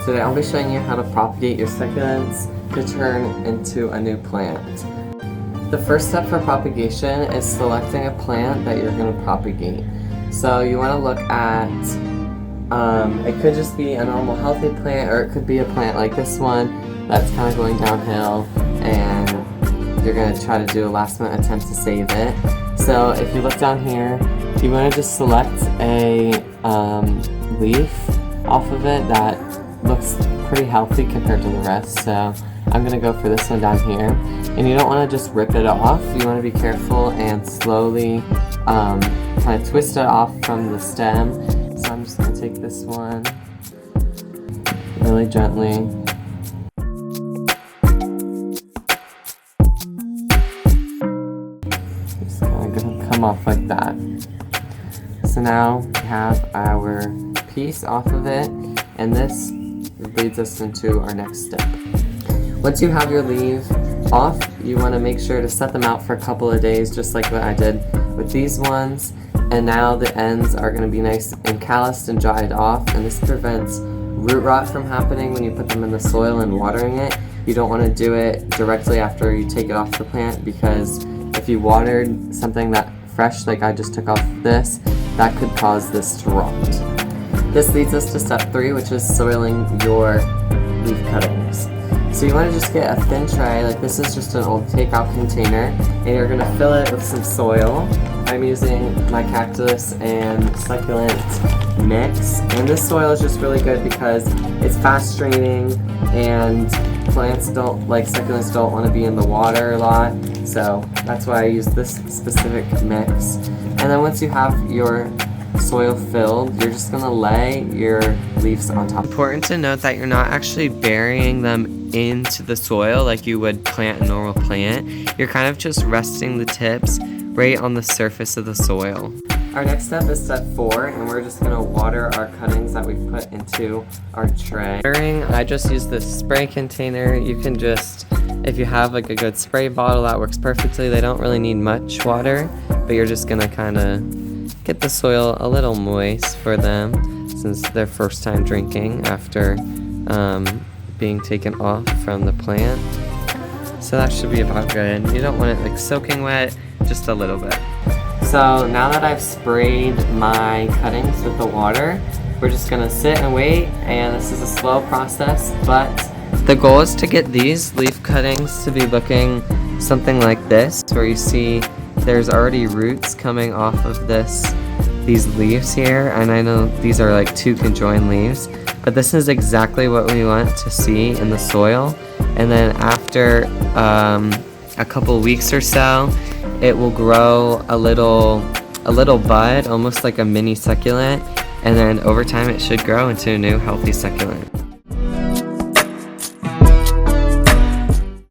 Today I'll be showing you how to propagate your succulents to turn into a new plant. The first step for propagation is selecting a plant that you're going to propagate. So you want to look at, it could just be a normal healthy plant, or it could be a plant like this one that's kind of going downhill and you're going to try to do a last minute attempt to save it. So if you look down here, you want to just select a leaf off of it that looks pretty healthy compared to the rest. So I'm going to go for this one down here. And you don't want to just rip it off. You want to be careful and slowly kind of twist it off from the stem. So I'm just going to take this one really gently. Just kind of going to come off like that. So now we have our piece off of it, and this leads us into our next step. Once you have your leaf off, you want to make sure to set them out for a couple of days, just like what I did with these ones. And now the ends are going to be nice and calloused and dried off, and this prevents root rot from happening when you put them in the soil and watering it. You don't want to do it directly after you take it off the plant, because if you watered something that fresh, like I just took off this, that could cause this to rot. This leads us to step 3, which is soiling your leaf cuttings. So you want to just get a thin tray, like this is just an old takeout container, and you're going to fill it with some soil. I'm using my cactus and succulent mix, and this soil is just really good because it's fast draining, and plants don't, like succulents, don't want to be in the water a lot, so that's why I use this specific mix. And then once you have your soil filled, you're just going to lay your leaves on top. Important to note that you're not actually burying them into the soil like you would plant a normal plant. You're kind of just resting the tips right on the surface of the soil. Our next step is step 4, and we're just going to water our cuttings that we've put into our tray. I just use this spray container. You can just, if you have like a good spray bottle, that works perfectly. They don't really need much water, but you're just going to kind of get the soil a little moist for them since they're first time drinking after being taken off from the plant. So that should be about good. You don't want it like soaking wet, just a little bit. So now that I've sprayed my cuttings with the water, we're just gonna sit and wait, and this is a slow process, but the goal is to get these leaf cuttings to be looking something like this, where you see there's already roots coming off of these leaves here, and I know these are like 2 conjoined leaves, but this is exactly what we want to see in the soil. And then after a couple weeks or so, it will grow a little bud, almost like a mini succulent, and then over time it should grow into a new healthy succulent.